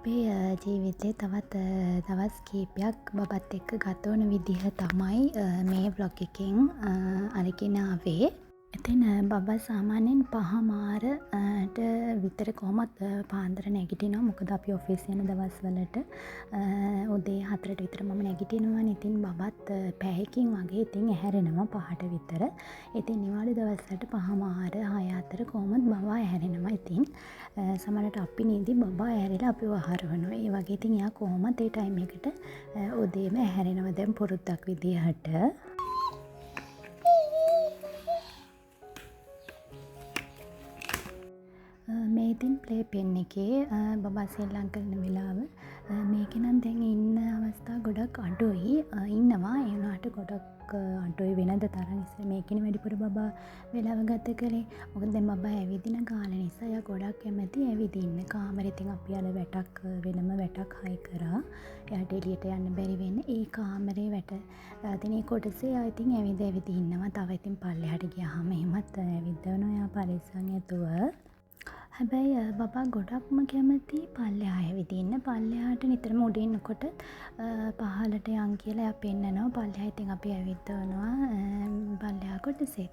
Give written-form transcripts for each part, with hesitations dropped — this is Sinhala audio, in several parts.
අපේ ජීවිතේ තවත් දවස් කීපයක් බබත් එක්ක ගතවන විදිහ තමයි මේ බ්ලොග් එකෙන් අරගෙන ආවේ. ඉතින් බබා සාමාන්‍යයෙන් 5:00ට විතර කොහොමත් පාන්දර නැගිටිනවා. මොකද අපි ඔෆිස් යන දවස්වලට උදේ 4ට විතර මම නැගිටිනවානේ. ඉතින් බබත් පැයකින් වගේ ඉතින් ඇහැරෙනවා 5ට විතර. ඉතින් නිවාඩු දවස්වලට 5:00 6 අතර කොහොමත් බබා ඇහැරෙනවා. ඉතින් සමහරවිට අපි නිදි බබා ඇහැරිලා අපිව හරවනවා. ඒ වගේ ඉතින් එයා කොහොමත් ඒ ටයිම් එකට උදේම ඇහැරෙනවා දැන් පුරුද්දක් විදිහට. මේ ඉතින් ප්ලේ පෙන් එකේ බබා සෙල්ලම් කරන වෙලාව මේකේ නම් දැන් ඉන්න අවස්ථා ගොඩක් අඩුයි. ඉන්නවා ඒ වුණාට ගොඩක් අඩුයි වෙනද තරම්. ඉතින් මේකේ වැඩිපුර බබා වෙලාව ගත කළේ. මොකද දැන් බබා ඇවිදින කාලේ නිසා එයා ගොඩක් කැමති ඇවිදින්න. කාමරේ ඉතින් අපි අර වැටක් වෙනම වැටක් හයි කරා. එයාට එළියට යන්න බැරි වෙන්නේ. ඒ කාමරේ වැට තියෙන කොටසේ එයා ඉතින් ඇවිද ඉන්නවා. තව ඉතින් පල්ලෙහාට ගියාම එහෙමත් ඇවිදවනවා එයා පරිස්සම් ඇතුව. හැබැයි බබා ගොඩක්ම කැමති පල්ලෙහා ඇවිදින්න. පල්ලෙහාට නිතරම උඩ ඉන්නකොට පහළට යන් කියලා එයා පෙන්නනවා. පල්ලෙහා ඉතින් අපි ඇවිදවනවා පල්ලෙහා කොටසේ.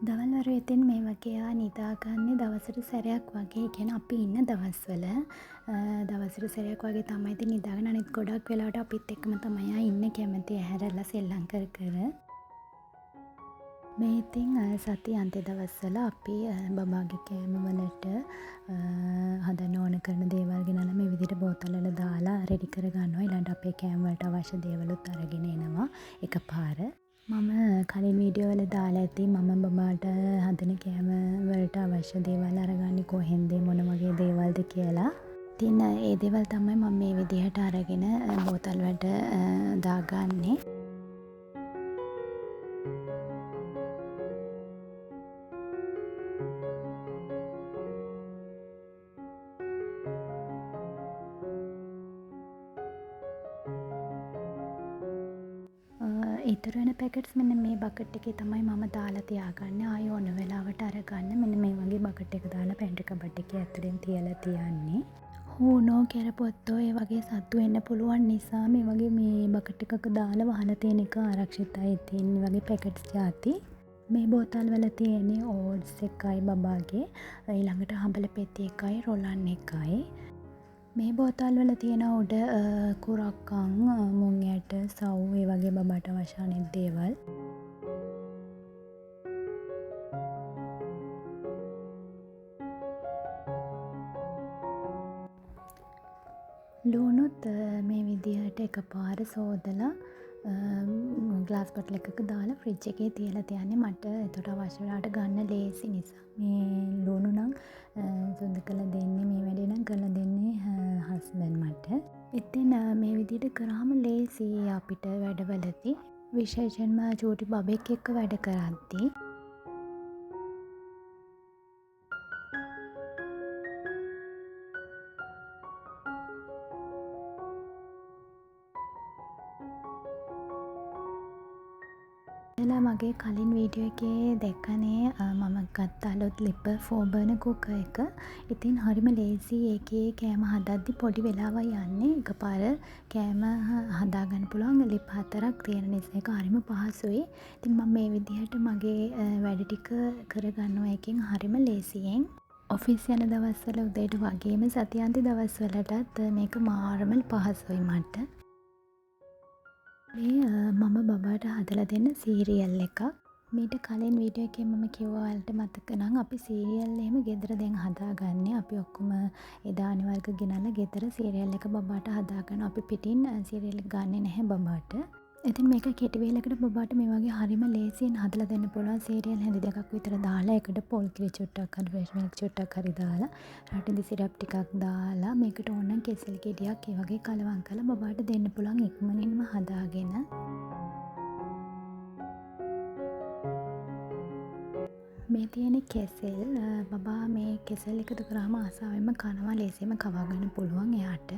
දවල් වරු ඉතින් මේ වගේ එයා නිදාගන්නේ දවසට සැරයක් වගේ. ඒ කියන්නේ අපි ඉන්න දවස්වල දවසට සැරයක් වගේ තමයි ඉතින් නිදාගෙන අනිත් ගොඩක් වෙලාවට අපිත් එක්කම තමයි එයා ඉන්නේ කැමති ඇහැරලා සෙල්ලම් කර කර. මේ ඉතින් සති අන්ත දවස්වල අපි බබාගේ කෑම වලට හදන්න ඕන කරන දේවල් ගෙනල්ලා මේ විදිහට බෝතල් වල දාලා රෙඩි කර ගන්නවා. ඊළඟට අපේ කෑම වලට අවශ්‍ය දේවලුත් අරගෙන එනවා එකපාර. මම කලින් වීඩියෝ වල දාලා ඇති මම බබාට හදන කෑම වලට අවශ්‍ය දේවල් අරගන්නේ කොහෙන්ද මොන වගේ දේවල්ද කියලා. ඉතින් ඒ දේවල් තමයි මම මේ විදිහට අරගෙන බෝතල් වලට දාගන්නේ. ඉතුරු වෙන පැකට්ස් මෙන්න මේ බකට් එකේ තමයි මම දාලා තියාගන්නේ. ආයෙ ඕන වෙලාවට අරගන්න. මෙන්න මේ වගේ බකට් එක දාලා පැන්ට්‍රි කබඩ් එකේ ඇතුලෙන් තියලා තියන්නේ. හූනෝ කැරපොත්තෝ ඒ වගේ සත්තු එන්න පුළුවන් නිසා මේ වගේ මේ බකට් එකක දාලා වහලා තියෙන එක ආරක්ෂිතයි. ඉතින් මේ වගේ පැකට්ස් ಜಾති මේ බෝතල් වල තියෙන්නේ ඕට්ස් එකයි බබාගේ. ඊළඟට හඹල පෙති එකයි රොලන් එකයි. මේ බෝතල් වල තියෙන උඩ කුරක්කන් මුං ඇට සව් ඒ වගේ බබාට අවශ්‍ය අනිත් දේවල්. ලුණුත් මේ විදිහට එකපාර සෝදලා ග්ලාස් බොටල් එකක දාලා ෆ්‍රිජ් එකේ තියලා තියන්නේ. මට ඒකට අවශ්‍ය වෙලාවට ගන්න ලේසි නිසා. මේ ලුණු නම් සුද්ධ කරලා දෙන්නේ මේ වැඩේ නම් කරලා දෙන්නේ හස්බන්ඩ් මට. ඉතින් මේ විදිහට කරාම ලේසි අපිට වැඩවලදී. විශේෂයෙන්ම චූටි බබෙක් එක්ක වැඩ කරද්දී. මගේ කලින් වීඩියෝ එකේ දැක්කනේ මම ගත්ත අලුත් ලිපර් 4 බර්නර් කුකර් එක. ඉතින් හරිම ලේසි ඒකේ කෑම හදද්දි පොඩි වෙලාවක් යන්නේ. එකපාර කෑම හදාගන්න පුළුවන් ලිප් 4ක් තියෙන නිසා ඒක හරිම පහසුයි. ඉතින් මම මේ විදිහට මගේ වැඩ ටික කරගන්නවා එකෙන් හරිම ලේසියෙන්. ඔෆිස් යන දවස්වල උදේට වගේම සතියාන්ති දවස්වලටත් මේක මාරම පහසුයි මට. මේ මම බබාට හදලා දෙන්න සීරියල් එකක්. මීට කලින් වීඩියෝ එකේ මම කිව්වා ඔයාලට මතක නම් අපි සීරියල් එහෙම ගෙදර දැන් හදාගන්නේ. අපි ඔක්කොම එදා අනිවාර්යක ගෙනල්ලා ගෙදර සීරියල් එක බබාට හදාගන්න. අපි පිටින් සීරියල් එක ගන්නෙ නැහැ බබාට. ඉතින් මේක කෙටි වේලකට බබාට මේ වගේ හරිම ලේසියෙන් හදලා දෙන්න පුළුවන්. සීරියල් හැඳි දෙකක් විතර දාලා ඒකට පොල් කිරි චුට්ටක් හරි ෆ්‍රෙෂ් මිල්ක් චුට්ටක් හරි දාලා රටින්දි සිරප් ටිකක් දාලා මේකට ඕන නම් කෙසෙල් ගෙඩියක් ඒ වගේ කලවම් කරලා බබාට දෙන්න පුළුවන් ඉක්මනින්ම හදාගෙන. මේ තියෙන කෙසෙල් බබා මේ කෙසෙල් එකතු කරාම ආසාවෙන්ම කනවා ලේසියෙන්ම කවා ගන්න පුළුවන් එයාට.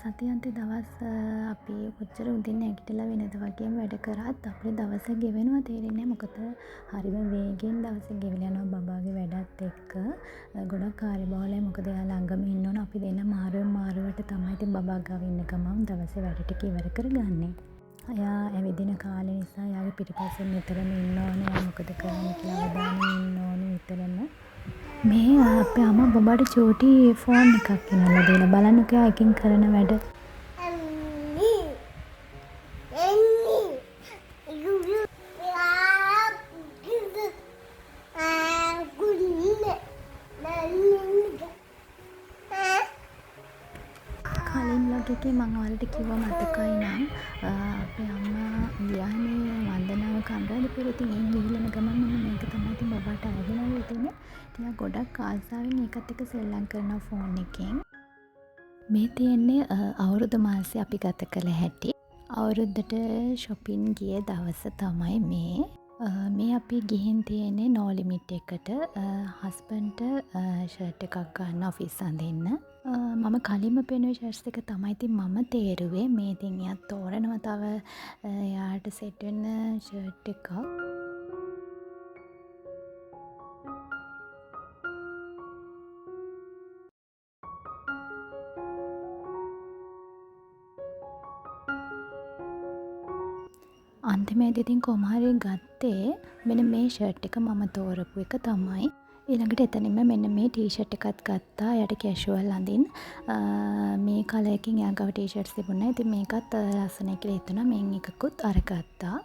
සතියන්තේ දවස් අපි කොච්චර උදේ නැගිටලා වෙනද වගේම වැඩ කරත් අපේ දවස ගෙවෙනවා තේරෙන්නේ නැහැ. මොකද හරිම වේගෙන් දවස ගෙවිලා යනවා බබාගේ වැඩත් එක්ක. ගොඩක් කාර්යබහුලයි. මොකද එයා ළඟම ඉන්න ඕන. අපි දෙන්න මාරුවෙන් මාරුවට තමයි ඉතින් බබා ගාව ඉන්න ගමන් දවසේ වැඩ ටික ඉවර කරගන්නේ. එයා ඇවිදින කාලේ නිසා එයාගේ පිටිපස්සෙන් නිතරම ඉන්න ඕනේ. එයා මොකද කරන්නේ කියලා අවධානය ඉන්න ඕනේ නිතරම. මේ අපේ අම්මා බබාට චූටි ෆෝන් එකක් ගෙනල්ලා දීලා බලන්නකෝ එයා එකෙන් කරන වැඩ. කලින් vlog එකේ මම ඔයාලට කිව්වා මතකයි නම් අපේ අම්මා ගියානේ වන්දනාව කණ්ඩායමට ඉතින් ඒ ගිහිල්ලා ගමන් මම මේක තමයි ඉතින් බබාට අරගෙන ආවේ ඉතින් ටිකක් ගොඩක් ආසාවෙන් ඒකත් එක්ක සෙල්ලම් කරනවා ෆෝන් එකෙන්. මේ තියෙන්නේ අවුරුදු මාසේ අපි ගත කළ හැටි. අවුරුද්දට shopping ගිය දවස තමයි මේ. මේ අපි ගිහින් තියෙන්නේ no limit එකට හස්බන්ඩ්ට ෂර්ට් එකක් ගන්න ඔෆිස් අඳින්න. මම කලින්ම පෙන්නුවේ ෂර්ට්ස් එක තමයි ඉතින් මම තේරුවේ. මේ ඉතින් එයා තෝරනවා තව එයාට සෙට් වෙන ෂර්ට් එකක්. අන්තිමේදී ඉතින් කොහොම හරි ගත්තේ මෙන්න මේ ෂර්ට් එක මම තෝරපු එක තමයි. ඊළඟට එතනින්ම මෙන්න මේ ටී-ෂර්ට් එකත් ගත්තා. එයාට කැෂුවල් අඳින්න. මේ කලර් එකකින් එයා ගාව ටී-ෂර්ට්ස් තිබුණා. ඉතින් මේකත් ලස්සනයි කියලා හිතුණා. මෙන් එකකුත් අරගත්තා.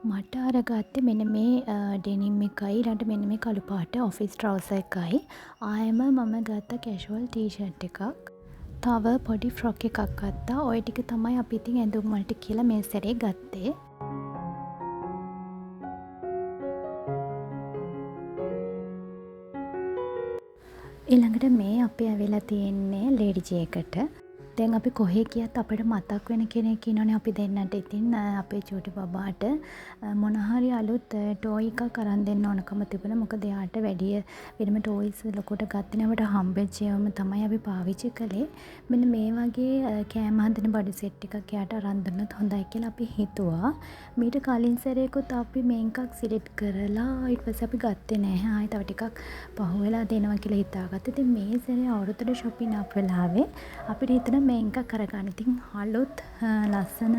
මට අරගත්තේ මෙන්න මේ ඩෙනිම් එකයි ඊළඟට මෙන්න මේ කළු පාට ඔෆිස් ට්‍රවුසර් එකයි. ආයෙම මම ගත්ත කැෂුවල් ටී-ෂර්ට් එකක්. තව පොඩි ෆ්‍රොක් එකක් ගත්තා. ඔය ටික තමයි අපි ඉතින් ඇඳුම් වලට කියලා මේ සැරේ ගත්තේ. ඊළඟට මේ අපි ඇවිල්ලා තියෙන්නේ ලේඩි ජේ එකට. දැන් අපි කොහේ ගියත් අපිට මතක් වෙන කෙනෙක් ඉන්නෝනේ අපි දෙන්නට. ඉතින් අපේ චූටි බබාට මොන හරි අලුත් ටෝයි එකක් අරන් දෙන්න ඕනකම තිබුණා. මොකද එයාට වැඩි වෙනම ටෝයිස් ලොකුට ගත්තේ නැවට හම්බෙච්ච ඒවාම තමයි අපි පාවිච්චි කළේ. මෙන්න මේ වගේ කෑම හදන බඩු සෙට් එකක් එයාට අරන් දුන්නොත් හොඳයි කියලා අපි හිතුවා. මීට කලින් සැරේකුත් අපි මේකක් සිලෙක්ට් කරලා ඊට පස්සේ අපි ගත්තේ නැහැ. ආයෙ තව ටිකක් පහුවෙලා දෙනවා කියලා හිතාගත්තා. ඉතින් මේ සැරේ අවුරුද්දට shopping අප් වෙලාවේ අපිට හිතන මේක කරගන්න. ඉතින් අලුත් ලස්සන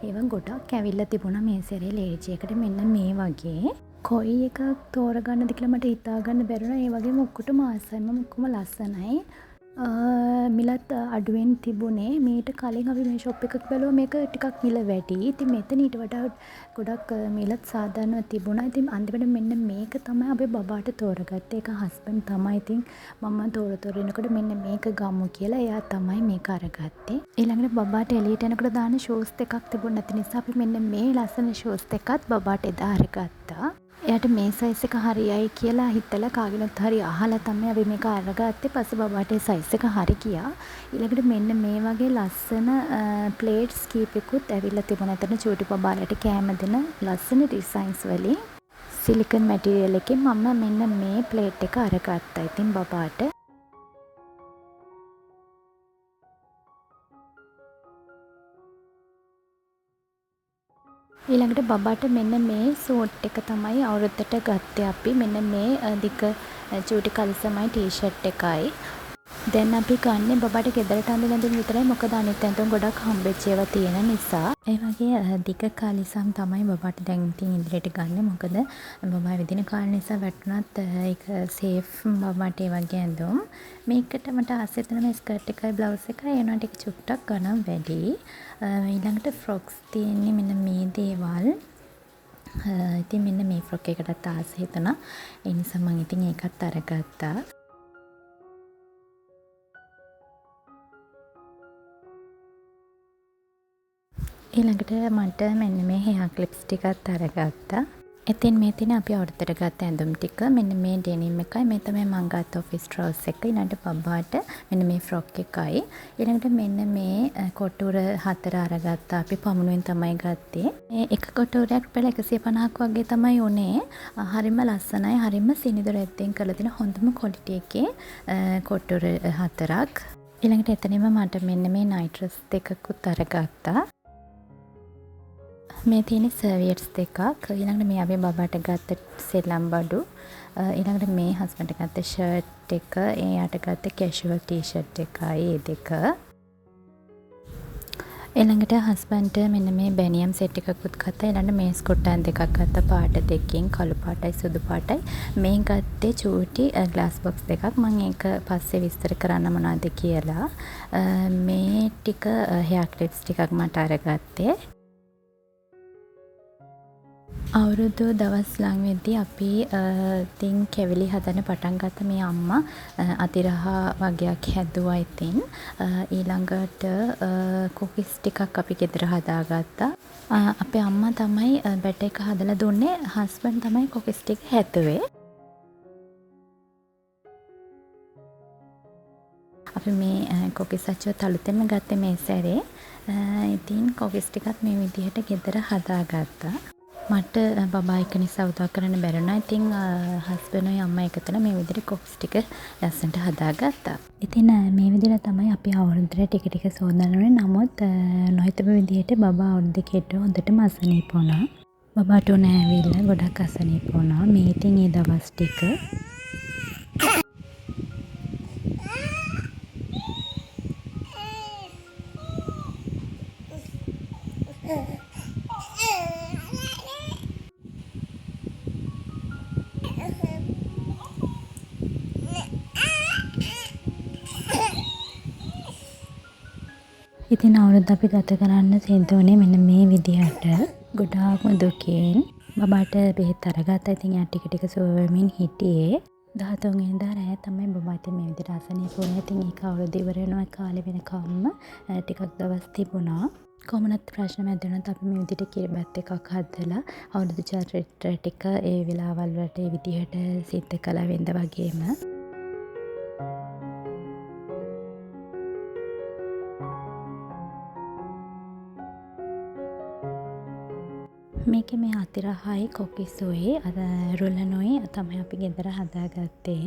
ඒවා ගොඩක් ඇවිල්ලා තිබුණා මේ සැරේ ලේඩි එකට. මෙන්න මේ වගේ කොයි එකක් තෝරගන්නද කියලා මට හිතා ගන්න බැරුණා. ඒ වගේම ඔක්කොටම ආසයි. මම ඔක්කොම ලස්සනයි. මිලත් අඩුවෙන් තිබුණේ. මීට කලින් අපි මේ ෂොප් එකක බැලුවා මේක ටිකක් මිල වැඩි. ඉතින් මෙතන ඊට වඩා ගොඩක් මිලත් සාධාරණව තිබුණා. ඉතින් අන්තිමට මෙන්න මේක තමයි අපි බබාට තෝරගත්තේ. ඒක හස්බන්ඩ් තමයි ඉතින් මම තෝර එනකොට මෙන්න මේක ගමු කියලා එයා තමයි මේක අරගත්තේ. ඊළඟට බබාට එළියට යනකොට දාන ෂූස් දෙකක් තිබුණ නැති නිසා අපි මෙන්න මේ ලස්සන ෂූස් දෙකත් බබාට එදා අරගත්තා. එයාට මේ සයිස් එක හරියයි කියලා හිතලා කාගෙනත් හරි අහලා තමයි අපි මේක අරගත්තේ. පස්සේ බබාට ඒ සයිස් එක හරි ගියා. ඊළඟට මෙන්න මේ වගේ ලස්සන ප්ලේට්ස් කීපෙකුත් ඇවිල්ලා තිබුණා. එතන චූටි බබාලට කෑම දෙන ලස්සන ඩිසයින්ස් වලින් සිලිකන් මැටීරියල් එකෙන් මම මෙන්න මේ ප්ලේට් එක අරගත්තා. ඉතින් බබාට ඊළඟට බබාට මෙන්න මේ සූට් එක තමයි අවුරුද්දට ගත්තේ අපි. මෙන්න මේ දිග චූටි කලිසමයි ටී-ෂර්ට් එකයි. දැන් අපි ගන්නෙ බබාට ගෙදරට අඳින්න විතරයි. මොකද අනිත් ඇඳුම් ගොඩක් හම්බෙච්ච ඒවා තියෙන නිසා. ඒ වගේ දිග කලිසම් තමයි බබාට දැන් ඉතින් ඉදිරියට ගන්නෙ. මොකද බබා විදින කාලේ නිසා වැටුණත් ඒක සේෆ් බබාට ඒ වගේ ඇඳුම්. මේකට මට ආසයි තමයි ස්කර්ට් එකයි බ්ලවුස් එකයි. ඒ වුණාට ඒක චුට්ටක් ගණන් වැඩි. ඊළඟට ෆ්‍රොක්ස් තියෙන්නේ මෙන්න මේ දේවල්. ඉතින් මෙන්න මේ ෆ්‍රොක් එකටත් ආස හිතුණා. ඒ නිසා මම ඉතින් ඒකත් අරගත්තා. ඊළඟට මට මෙන්න මේ හෙයා ක්ලිප්ස් ටිකත් අරගත්තා. ඉතින් මේ තියෙන අපි අවුරුද්දට ගත්ත ඇඳුම් ටික. මෙන්න මේ ඩෙනිම් එකයි. මේ තමයි මම ගත්ත ඔෆිස් ට්‍රවුස් එක. ඊළඟට බබාට මෙන්න මේ ෆ්‍රොක් එකයි. ඊළඟට මෙන්න මේ කොටුර 4 අරගත්තා. අපි පමුණුවෙන් තමයි ගත්තේ. මේ එක කොටුරයක් පෙළ 150ක් වගේ තමයි උනේ. හරිම ලස්සනයි. හරිම සිනිඳු රෙද්දෙන් කරලා තියෙන හොඳම ක්වොලිටි එකේ කොටුර 4ක්. ඊළඟට එතනින්ම මට මෙන්න මේ නයිට් ඩ්‍රෙස් දෙකකුත් අරගත්තා. මේ තියෙන සර්වියට්ස් දෙකක්. ඊළඟට මේ අපි බබාට ගත්ත සෙල්ලම් බඩු. ඊළඟට මේ හස්බන්ඩ්ට ගත්ත ෂර්ට් එක. එයාට ගත්ත කැෂුවල් ටී-ෂර්ට් එකයි ඒ දෙක. ඊළඟට හස්බන්ඩ්ට මෙන්න මේ බැනියම් සෙට් එකකුත් ගත්තා. ඊළඟට මේ ස්කොට්ටන් දෙකක් ගත්තා පාට දෙකකින්. කළු පාටයි සුදු පාටයි. මේ ගත්තේ චූටි ග්ලාස් බොක්ස් දෙකක්. මම ඒක පස්සේ විස්තර කරන්න මොනවද කියලා. මේ ටික හෙයා ක්ලිප්ස් ටිකක් මට අරගත්තේ. අවුරුදු දවස් ලං වෙද්දී අපි ඉතින් කැවිලි හදන්න පටන් ගත්ත මේ අම්මා අතිරහ වගේක් හැදුවා ඉතින්. ඊළඟට කුකිස් ටිකක් අපි ගෙදර හදාගත්තා. අපේ අම්මා තමයි බැටර් එක හදලා දුන්නේ. හස්බන්ඩ් තමයි කුකිස් ටික හැදුවේ. අපි මේ කුකිස් අච්චුවත් අලුතෙන්ම ගත්තේ මේ සැරේ. ඉතින් කුකිස් ටිකත් මේ විදිහට ගෙදර හදාගත්තා. මට බබා එක නිසා උදව් කරන්න බැරි වුණා. ඉතින් හස්බන්ඩ්යි අම්මා එකතුලා මේ විදිහට කොක්ස් ටික ලස්සනට හදාගත්තා. ඉතින් මේ විදිහට තමයි අපි අවුරුද්දට ටික ටික සෝදන්නේ. නමුත් නොහිතපු විදිහට බබා අවුරුද්දකට හොඳටම අසනීප වුණා. බබාට උණ ඇවිල්ලා ගොඩක් අසනීප වුණා. මේ ඉතින් ඒ දවස් ටික ඉතින් අවුරුද්ද අපි ගත කරන්න සිද්ධ වුණේ මෙන්න මේ විදිහට. ගොඩාක්ම දුකින් බබාට බෙහෙත් අරගත්තා. ඉතින් එයා ටික ටික සුව වෙමින් හිටියේ. 13 වෙනිදා රෑ තමයි බබා ඉතින් මේ විදිහට අසනීප වුණේ. ඉතින් ඒක අවුරුද්ද ඉවර වෙනවා කාලේ වෙනකම්ම ටිකක් දවස් තිබුණා. කොමුණත් ප්‍රශ්න මැදුණත් අපි මේ විදිහට කිරිබත් එකක් හදලා අවුරුදු චරිත්‍ර ටික ඒ වෙලාවල් වලට ඒ විදිහට සිද්ධ කළා වෙනද වගේම. මේකේ මේ අතිරහයි කොකිසුයි අර රුලනුයි තමයි අපි ගෙදර හදාගත්තේ.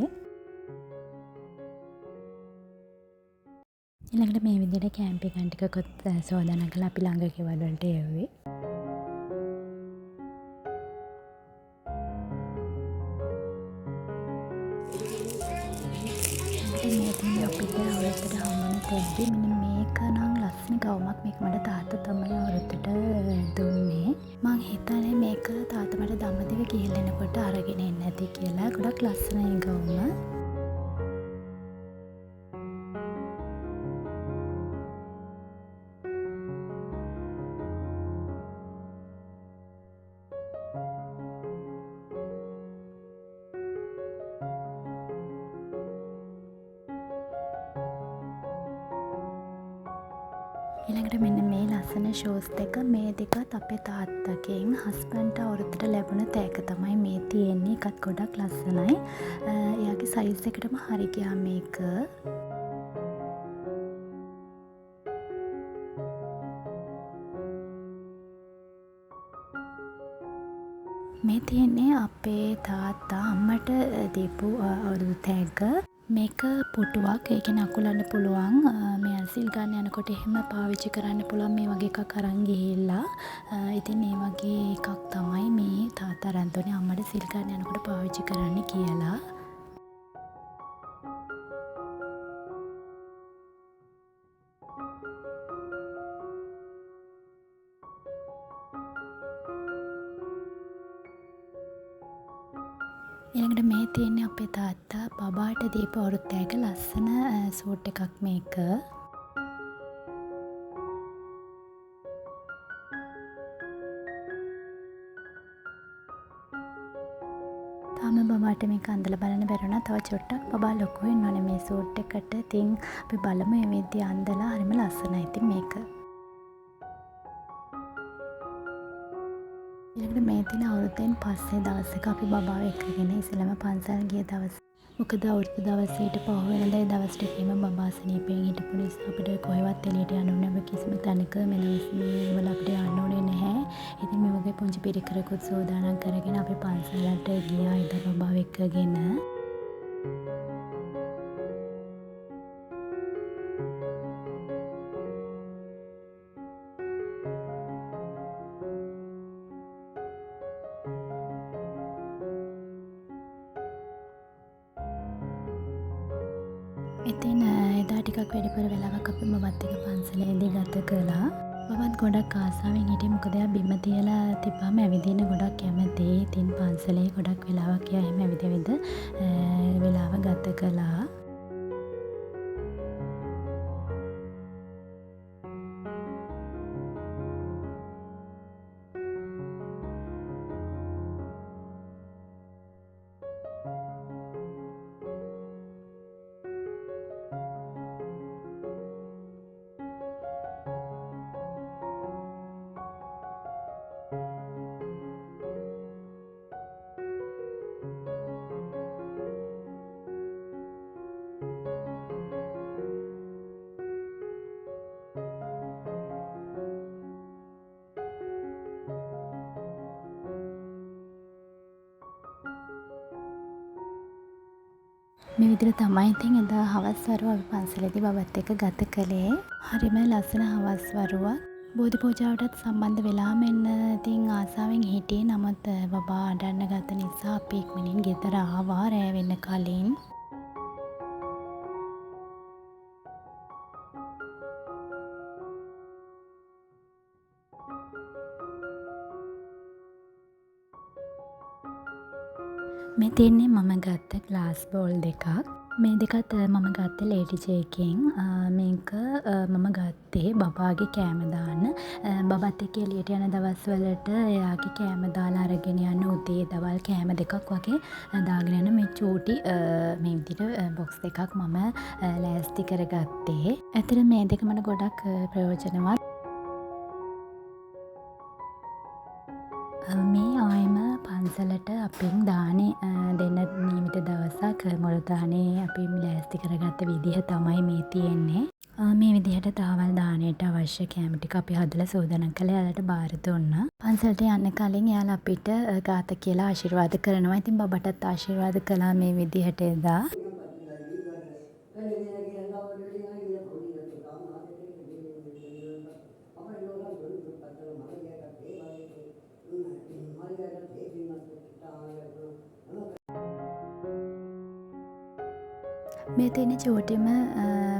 ඊළඟට මේ විදිහට කැම්පින් ගන් ටිකකුත් සෝදානම් කරලා අපි ළඟ ගෙවල් වලට යවුවේ. මේ අපිට අවුරුද්දට හම්බුන තෙද්දි මෙන්න මේක නම් ලස්සන ගවුමක්. මේක මට තාත්තා තමයි අවුරුද්දට දුන්නේ. මං හිතන්නේ මේක තාත්තා මට දඹදිව ගිහින් එනකොට අරගෙන එන්න ඇති කියලා. ගොඩක් ලස්සනයි ගවුම. ඊළඟට මෙන්න මේ ලස්සන ෂූස් දෙක. මේ දෙකත් අපේ තාත්තගෙන් හස්බන්ඩ්ට අවුරුද්දට ලැබුණ තෑග්ග තමයි මේ තියෙන්නේ. එකත් ගොඩක් ලස්සනයි. එයාගේ සයිස් එකටම හරි ගියා මේක. මේ තියෙන්නේ අපේ තාත්තා අම්මට දීපු අවුරුදු තෑග්ග. මේක පුටුවක්. ඒ කියන්නේ අකුලන්න පුළුවන්. මේ ඇසිල් ගන්න යනකොට එහෙම පාවිච්චි කරන්න පුළුවන් මේ වගේ එකක් අරන් ගිහිල්ලා. ඉතින් ඒ වගේ එකක් තමයි මේ තාත්තා අරන් දුන්නේ අම්මට සිල් ගන්න යනකොට පාවිච්චි කරන්න කියලා. ඊළඟට මේ තියෙන්නේ අපේ තාත්තා බබාට දීපු අවුරුද්දෑක ලස්සන සූට් එකක් මේක. තාම බබාට මේක අඳලා බලන්න බැරි වුණා. තව චුට්ටක් බබා ලොකු වෙන්න ඕනේ මේ සූට් එකට. ඉතින් අපි බලමු මේ විදිහ අඳලා හරිම ලස්සනයි ඉතින් මේක. ඊළඟට මේ දින අවුරුද්දෙන් පස්සේ දවසක අපි බබාව එක්කගෙන ඉස්සෙල්ලාම පන්සල් ගිය දවස. මොකද අවුරුදු දවසේ ඊට පහුවෙනිදා දවස් ටිකේම බබා සනීපයෙන් හිටපු නිසා අපිට කොහෙවත් එළියට යන්න ඕනේ නැහැ. කිසිම තැනක මේ දවස් වල අපිට යන්න ඕනේ නැහැ. ඉතින් මේ වගේ පුංචි පිරිකරකුත් සූදානම් කරගෙන අපි පන්සලට ගියා ඉතින් බබාව එක්කගෙන. ඉතින් එදා ටිකක් වැඩිපුර වෙලාවක් අපි බබත් එක්ක පන්සලේදී ගත කළා. බබත් ගොඩක් ආසාවෙන් හිටියේ මොකද එයා බිම තියලා තිබ්බම ඇවිදින්න ගොඩක් කැමතියි. ඉතින් පන්සලේ ගොඩක් වෙලාවක් එයා එහෙම ඇවිද වෙලාව ගත කළා. මේ විදිහට තමයි ඉතින් එදා හවස් වරුව අපි පන්සලේදී බබත් එක්ක ගත කළේ. හරිම ලස්සන හවස් වරුවක්. බෝධි පූජාවටත් සම්බන්ධ වෙලාම එන්න ඉතින් ආසාවෙන් හිටියේ. නමුත් බබා අඬන්න ගත්ත නිසා අපි ඉක්මනින් ගෙදර ආවා රෑ වෙන්න කලින්. මේ තියෙන්නේ මම ගත්ත ග්ලාස් බෝල් දෙකක්. මේ දෙකත් මම ගත්තේ ලේඩි ජේ එකෙන්. මේක මම ගත්තේ බබාගේ කෑම දාන්න. බබත් එක්ක එළියට යන දවස්වලට එයාගේ කෑම දාලා අරගෙන යන්න උදේ දවල් කෑම දෙකක් වගේ දාගෙන යන මේ චූටි මේ විදිහට බොක්ස් දෙකක් මම ලෑස්ති කරගත්තේ. ඇත්තට මේ දෙක මට ගොඩක් ප්‍රයෝජනවත්. මේ ආයෙම පන්සලට අපෙන් දානේ දෙන්න නියමිත දවසක් මුළු දානේ අපි ලෑස්ති කරගත්ත විදිහ තමයි මේ තියෙන්නේ. මේ විදිහට දාවල් දානයට අවශ්‍ය කෑම ටික අපි හදලා සූදානම් කළා. එයාලට බාර දුන්නා. පන්සලට යන්න කලින් එයාලා අපිට ගාත කියලා ආශිර්වාද කරනවා. ඉතින් බබටත් ආශිර්වාද කළා මේ විදිහට එදා. මේ තියෙන චූටිම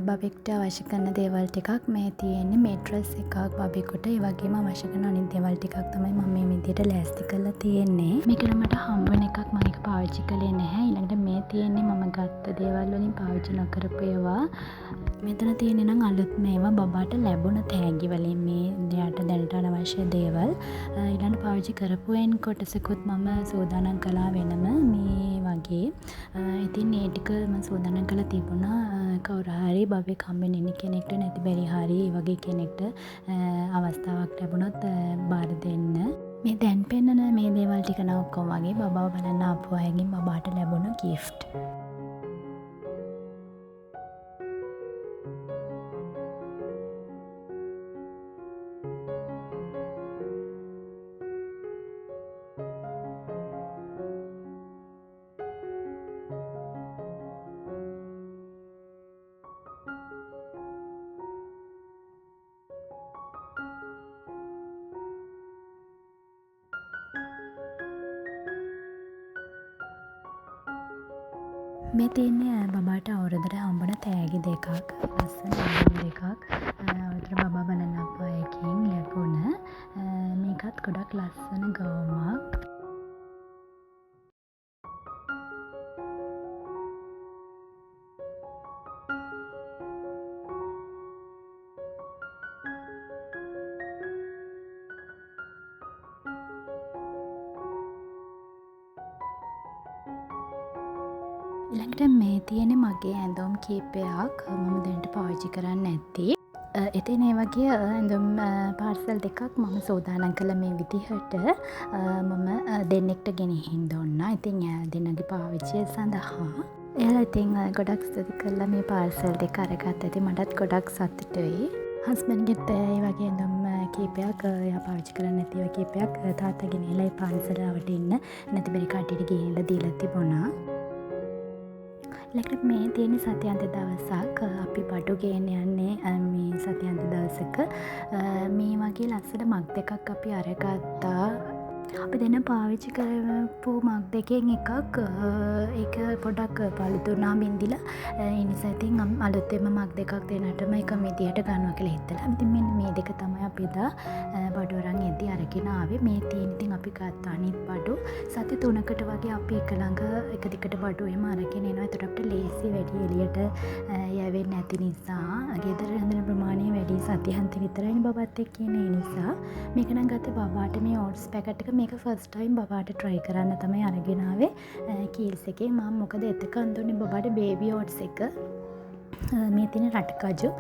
බබෙක්ට අවශ්‍ය කරන දේවල් ටිකක්. මේ තියෙන්නේ මේට්‍රස් එකක් බබෙකුට. ඒ වගේම අවශ්‍ය කරන අනිත් දේවල් ටිකක් තමයි මම මේ විදිහට ලෑස්ති කරලා තියෙන්නේ. මේක මට හම්බ වෙන එකක්. මම ඒක පාවිච්චි කළේ නැහැ. ඊළඟට මේ තියෙන්නේ මම ගත්ත දේවල් වලින් පාවිච්චි නොකරපු ඒවා. මෙතන තියෙන්නේ නම් අලුත්ම ඒවා බබාට ලැබුණ තෑගි වලින් මේ එයාට දැනට අවශ්‍ය දේවල්. ඊළඟට පාවිච්චි කරපු වෙන කොටසකුත් මම සූදානම් කළා වෙනම මේ වගේ. ඉතින් ඒ ටික මම සූදානම් කළා තිබුණා කවුරු හරි බබෙක් හම්බෙන්න ඉන්න කෙනෙක්ට නැති බැරි හරි ඒ වගේ කෙනෙක්ට අවස්ථාවක් ලැබුණොත් බාර දෙන්න. මේ දැන් පෙන්නන මේ දේවල් ටික නම් ඔක්කොම වගේ බබාව බලන්න ආපු අයගෙන් බබාට ලැබුණු ගිෆ්ට්. මේ තියෙන්නේ බබාට අවුරුද්දට හම්බුන තෑගි දෙකක්. ලස්සන ඇල්බම් දෙකක්. අවුරුද්දට බබා බලන්න අප්පා එකෙන් ලැබුණ. මේකත් ගොඩක් ලස්සන ගවුමක්. ඊළඟට මේ තියෙන්නේ මගේ ඇඳුම් කීපයක්. මම දැනට පාවිච්චි කරන්නේ නැති. ඉතින් ඒ වගේ ඇඳුම් පාර්සල් දෙකක් මම සූදානම් කළා මේ විදිහට. මම දෙන්නෙක්ට ගෙනිහින් දුන්නා. ඉතින් දෙන්නගේ පාවිච්චිය සඳහා. එයාලා ඉතින් ගොඩක් ස්තුති කරලා මේ පාර්සල් දෙක අරගත්තා. ඉතින් මටත් ගොඩක් සතුටුයි. හස්බන්ඩ්ගෙත් ඒ වගේ ඇඳුම් කීපයක් එයා පාවිච්චි කරන්නේ නැති ඒවා කීපයක් තාත්තා ගෙනියලා ඒ පාන්සල රවටින්න නැති බැරි කට්ටියට ගිහිල්ලා දීලා තිබුණා. ඊළඟට මේ තියෙන සතියන්ත දවසක් අපි බඩු ගේන්න යන්නේ මේ සතියන්ත දවසක. මේ වගේ ලස්සන මග් දෙකක් අපි අරගත්තා. අපි දෙන්න පාවිච්චි කරපු මග් දෙකෙන් එකක් ඒක පොඩක් පළුදුනා බින්දිලා ඒ නිසා ඉතින් අලුතෙන්ම මග් දෙකක් දෙන්නටම එක විදියට ගන්නවා කියලා හිතලා. ඉතින් මෙන්න මේ දෙක තමයි අපි එදා බඩු අරන් එද්දි අරගෙන ආවේ. මේ තියෙන ඉතින් අපි ගත්ත අනිත් බඩු සති 3කට වගේ අපි එක ළඟ එක දිගට බඩු එහෙම අරගෙන එනවා. ඒතර අපිට ලේසි වැඩි එළියට යවෙන්නේ නැති නිසා ගෙදර රැඳෙන ප්‍රමාණය වැඩි සතියන්ත විතරයිනේ බබත් එක්ක ඉන්නේ. ඒ නිසා මේක නම් ගත්තේ බබාට මේ ඕට්ස් පැකට් එක මේක ෆස්ට් ටයිම් බබාට try කරන්න තමයි අරගෙන ආවේ කීල්ස් එකේ. මම මොකද එතකන් දුන්නේ බබාට බේබි ඕට්ස් එක. මේ තියෙන රටකජු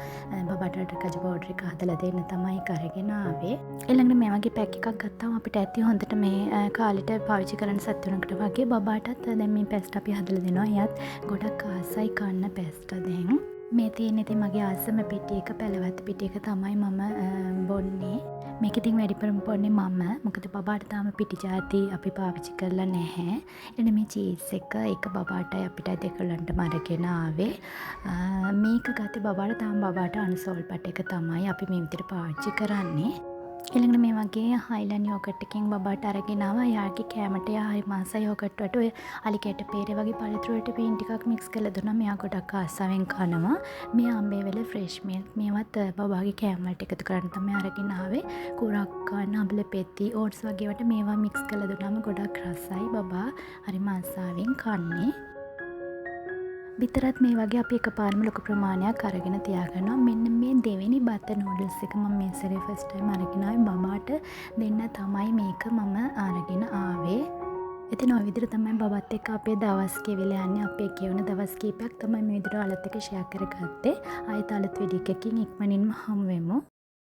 බබාට රටකජු පවුඩර් එක හදලා දෙන්න තමයි ඒක අරගෙන ආවේ. ඊළඟට මේ වගේ පැක් එකක් ගත්තාම අපිට ඇති හොඳට මේ කාලෙට පාවිච්චි කරන්න සත් තුනකට වගේ. බබාටත් දැන් මේ පැස්ට් අපි හදලා දෙනවා. එයාත් ගොඩක් ආසයි කන්න පැස්ට් දැන්. මේ තියෙන ඉතින් මගේ ආසම පිටි එක පැලවත්ත පිටි එක තමයි මම බොන්නේ. මේක ඉතින් වැඩිපුරම බොන්නේ මම. මොකද බබාට තාම පිටි ಜಾති අපි පාවිච්චි කරලා නැහැ. ඊළඟ මේ චීස් එක ඒක බබාටයි අපිටයි දෙකලන්ටම අරගෙන ආවේ. මේක ගත්තේ බබාට තාම බබාට අන්සෝල්පට් එක තමයි අපි මේ විදිහට පාවිච්චි කරන්නේ. ඊළඟට මේ වගේ හයිලන්ඩ් යෝගට් එකෙන් බබාට අරගෙන ආවා. යාගේ කෑමට යා හරි මාස යෝගට් වලට ඔය අලි කැට peere වගේ පළතුරු වලට පීන් ටිකක් මික්ස් කරලා දුන්නා. මෙයා ගොඩක් ආසාවෙන් කනවා. මේ අම්බේවල ෆ්‍රෙෂ් මිල්ක් මේවත් බබාගේ කෑම වලට එකතු කරන්න තමයි අරගෙන ආවේ. කුරක්කන් අඹල පෙති ඕට්ස් වගේ වට මේවා මික්ස් කරලා දුන්නාම ගොඩක් රසයි. බබා හරි ආසාවෙන් කන්නේ. විතරත් මේ වගේ අපි එකපාරම ලොකු ප්‍රමාණයක් අරගෙන තියාගන්නවා. මෙන්න මේ දෙවෙනි බත නූඩල්ස් එක මම මේ සැරේ ෆස්ට් ටයිම් අරගෙන ආවේ. බබාට දෙන්න තමයි මේක මම අරගෙන ආවේ. ඉතින් ඔය විදිහට තමයි බබත් එක්ක අපේ දවස් ගෙවිලා යන්නේ. අපේ ගෙවන දවස් කීපයක් තමයි මේ විදිහට අලුත් එක ෂෙයා කරගත්තේ. ආයෙත් අලුත් වීඩියෝ එකකින් ඉක්මනින්ම හමු වෙමු.